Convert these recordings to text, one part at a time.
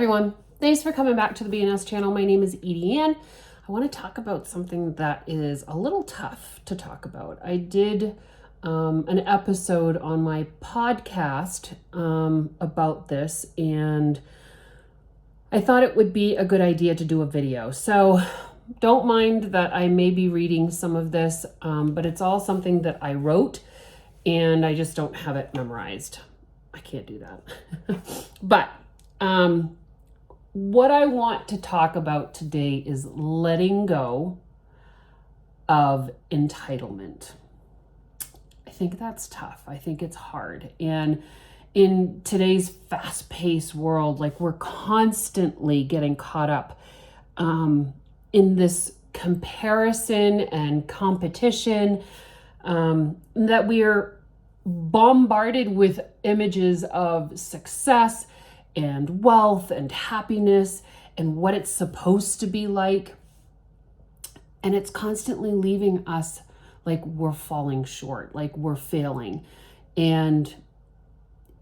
everyone. Thanks for coming back to the BNS channel. My name is Edie Ann. I want to talk about something that is a little tough to talk about. I did an episode on my podcast about this, and I thought it would be a good idea to do a video. So don't mind that I may be reading some of this, but it's all something that I wrote, and I just don't have it memorized. I can't do that. But what I want to talk about today is letting go of entitlement. I think that's tough. I think it's hard. And in today's fast-paced world, like, we're constantly getting caught up in this comparison and competition, that we're bombarded with images of success and wealth and happiness and what it's supposed to be like. And it's constantly leaving us like we're falling short, like we're failing. And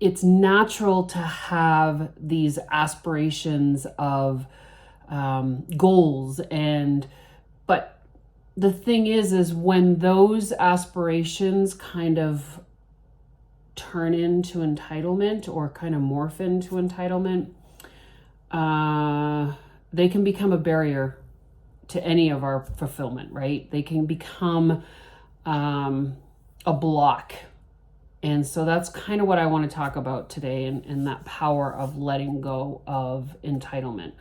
it's natural to have these aspirations of goals. But the thing is when those aspirations kind of turn into entitlement or kind of morph into entitlement, they can become a barrier to any of our fulfillment, right? They can become a block. And so that's kind of what I want to talk about today, and that power of letting go of entitlement.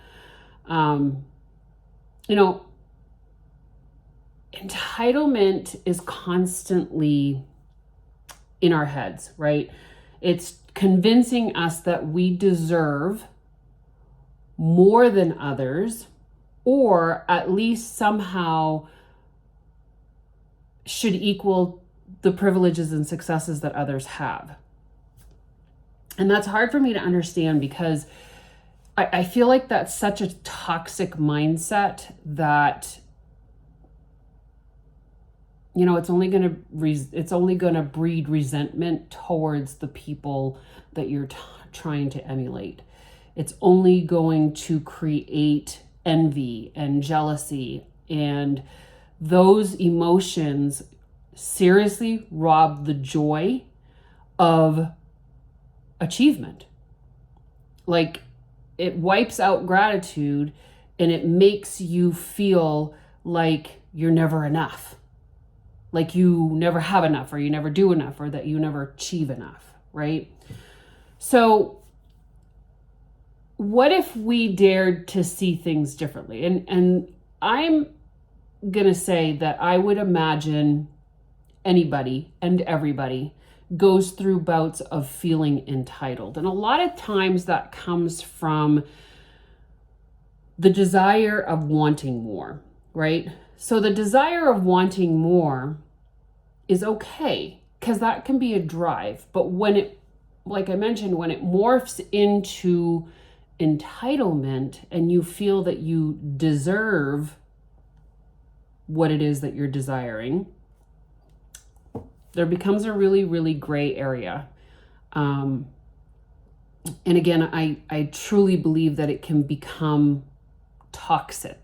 Entitlement is constantly in our heads, right? It's convincing us that we deserve more than others, or at least somehow should equal the privileges and successes that others have. And that's hard for me to understand, because I feel like that's such a toxic mindset that it's only going to breed resentment towards the people that you're trying to emulate. It's only going to create envy and jealousy, and those emotions seriously rob the joy of achievement. Like, it wipes out gratitude, and it makes you feel like you're never enough. Like you never have enough, or you never do enough, or that you never achieve enough, right? So what if we dared to see things differently? And I'm going to say that I would imagine anybody and everybody goes through bouts of feeling entitled. And a lot of times that comes from the desire of wanting more, right? So the desire of wanting more is okay, because that can be a drive. But when it, like I mentioned, when it morphs into entitlement and you feel that you deserve what it is that you're desiring, there becomes a really, really gray area. And again, I truly believe that it can become toxic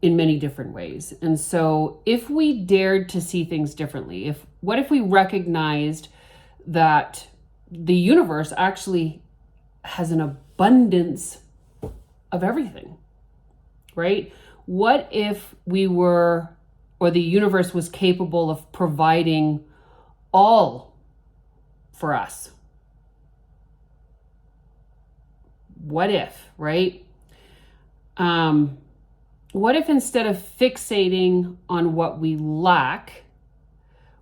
in many different ways. And so if we dared to see things differently, what if we recognized that the universe actually has an abundance of everything, right? What if the universe was capable of providing all for us? What if, right? What if instead of fixating on what we lack,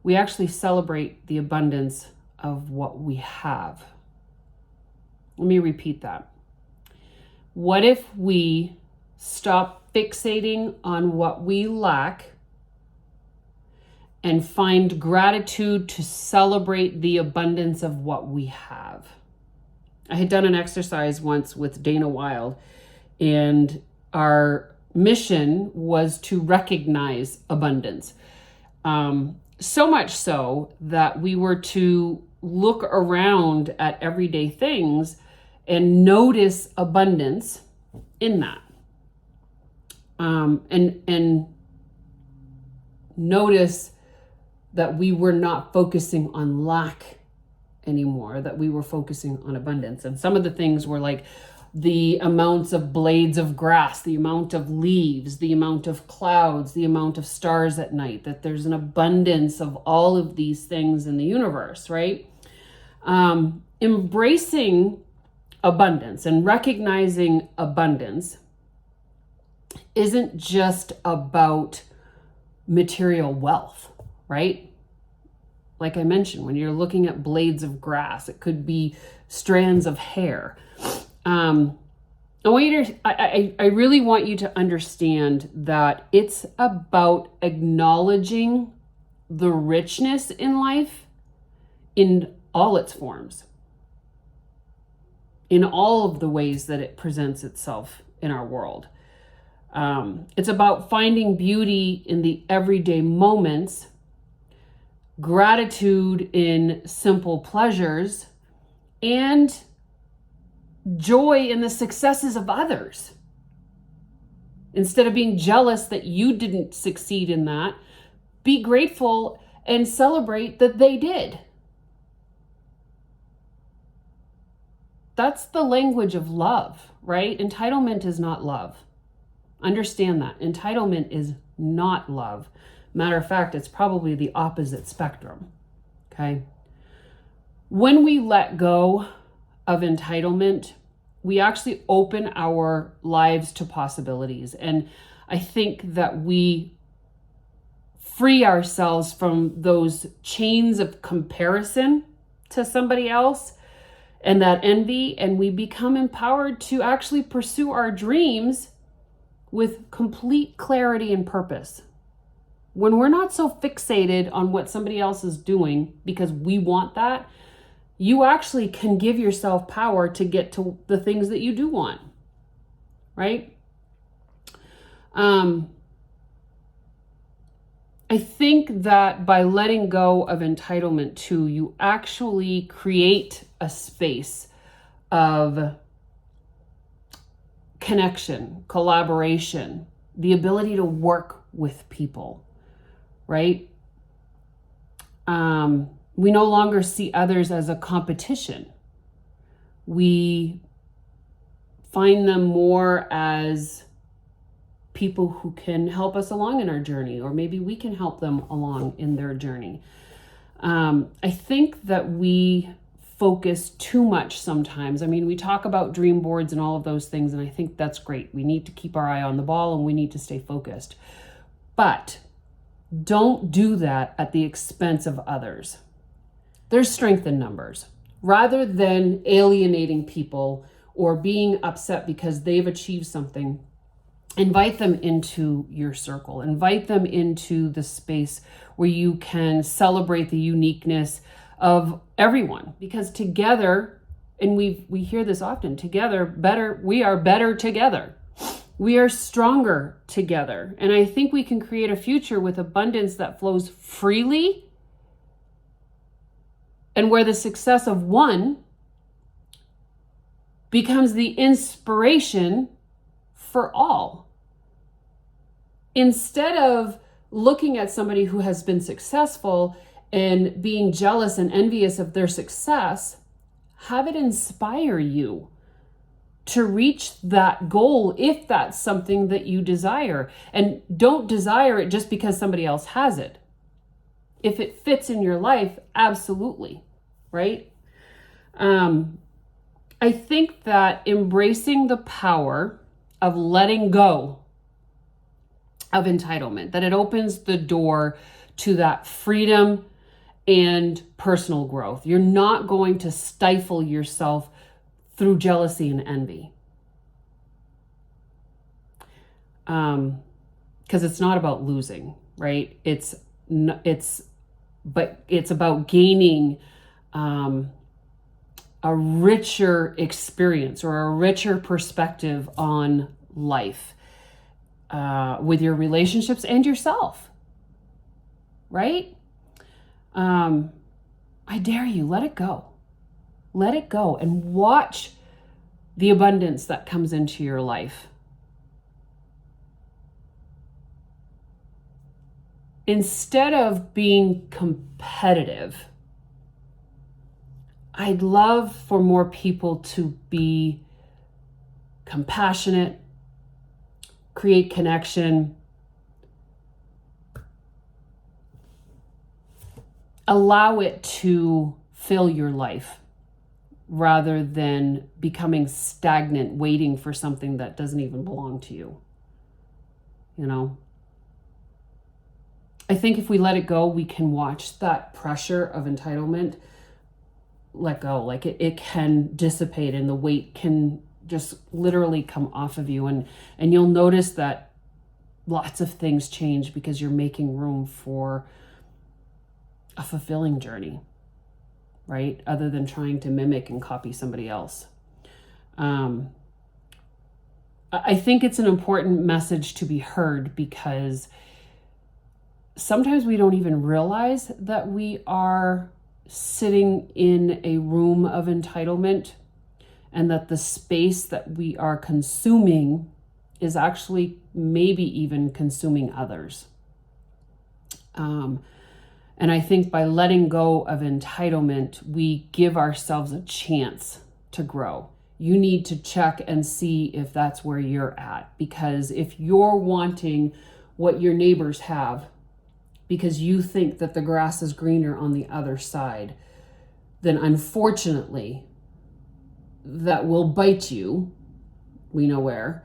we actually celebrate the abundance of what we have? Let me repeat that. What if we stop fixating on what we lack and find gratitude to celebrate the abundance of what we have? I had done an exercise once with Dana Wilde, and our mission was to recognize abundance. So much so that we were to look around at everyday things and notice abundance in that. And notice that we were not focusing on lack anymore, that we were focusing on abundance. And some of the things were like the amounts of blades of grass, the amount of leaves, the amount of clouds, the amount of stars at night, that there's an abundance of all of these things in the universe, right? Embracing abundance and recognizing abundance isn't just about material wealth, right? Like I mentioned, when you're looking at blades of grass, it could be strands of hair. I really want you to understand that it's about acknowledging the richness in life in all its forms, in all of the ways that it presents itself in our world. It's about finding beauty in the everyday moments, gratitude in simple pleasures, and joy in the successes of others. Instead of being jealous that you didn't succeed in that, be grateful and celebrate that they did. That's the language of love, right? Entitlement is not love. Understand that. Entitlement is not love. Matter of fact, it's probably the opposite spectrum, okay? When we let go of entitlement, we actually open our lives to possibilities. And I think that we free ourselves from those chains of comparison to somebody else and that envy, and we become empowered to actually pursue our dreams with complete clarity and purpose. When we're not so fixated on what somebody else is doing because we want that, you actually can give yourself power to get to the things that you do want, right? I think that by letting go of entitlement too, you actually create a space of connection, collaboration, the ability to work with people, right? We no longer see others as a competition. We find them more as people who can help us along in our journey, or maybe we can help them along in their journey. I think that we focus too much sometimes. I mean, we talk about dream boards and all of those things, and I think that's great. We need to keep our eye on the ball and we need to stay focused. But don't do that at the expense of others. There's strength in numbers. Rather than alienating people or being upset because they've achieved something, invite them into your circle. Invite them into the space where you can celebrate the uniqueness of everyone. Because together, and we hear this often, we are better together. We are stronger together. And I think we can create a future with abundance that flows freely, and where the success of one becomes the inspiration for all. Instead of looking at somebody who has been successful and being jealous and envious of their success, have it inspire you to reach that goal if that's something that you desire. And don't desire it just because somebody else has it. If it fits in your life, absolutely, right? I think that embracing the power of letting go of entitlement, that it opens the door to that freedom and personal growth. You're not going to stifle yourself through jealousy and envy. Because it's not about losing, right? It's about gaining a richer experience or a richer perspective on life with your relationships and yourself, right? I dare you, let it go. Let it go and watch the abundance that comes into your life. Instead of being competitive, I'd love for more people to be compassionate, create connection, allow it to fill your life rather than becoming stagnant, waiting for something that doesn't even belong to you. You know? I think if we let it go, we can watch that pressure of entitlement let go. Like it can dissipate and the weight can just literally come off of you. And you'll notice that lots of things change because you're making room for a fulfilling journey, right? Other than trying to mimic and copy somebody else. I think it's an important message to be heard because sometimes we don't even realize that we are sitting in a room of entitlement and that the space that we are consuming is actually maybe even consuming others. And I think by letting go of entitlement, we give ourselves a chance to grow. You need to check and see if that's where you're at, because if you're wanting what your neighbors have because you think that the grass is greener on the other side, then unfortunately, that will bite you, we know where,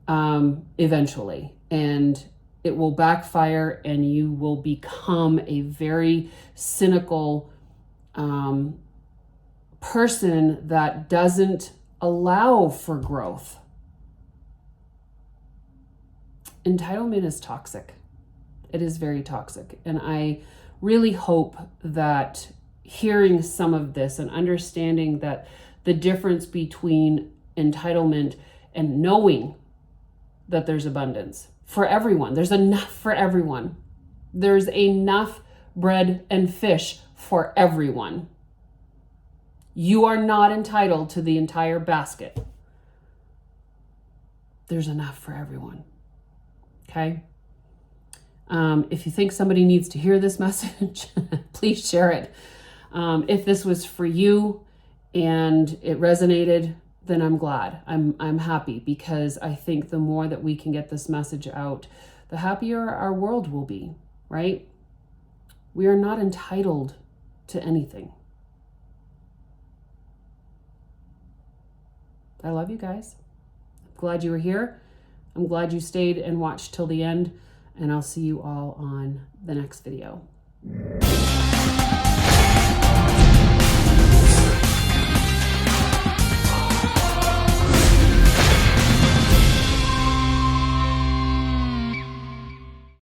eventually. And it will backfire and you will become a very cynical person that doesn't allow for growth. Entitlement is toxic. It is very toxic. And I really hope that hearing some of this and understanding that the difference between entitlement and knowing that there's abundance for everyone, there's enough for everyone. There's enough bread and fish for everyone. You are not entitled to the entire basket. There's enough for everyone. Okay? If you think somebody needs to hear this message, please share it. If this was for you and it resonated, then I'm glad. I'm happy, because I think the more that we can get this message out, the happier our world will be, right? We are not entitled to anything. I love you guys. I'm glad you were here. I'm glad you stayed and watched till the end, and I'll see you all on the next video.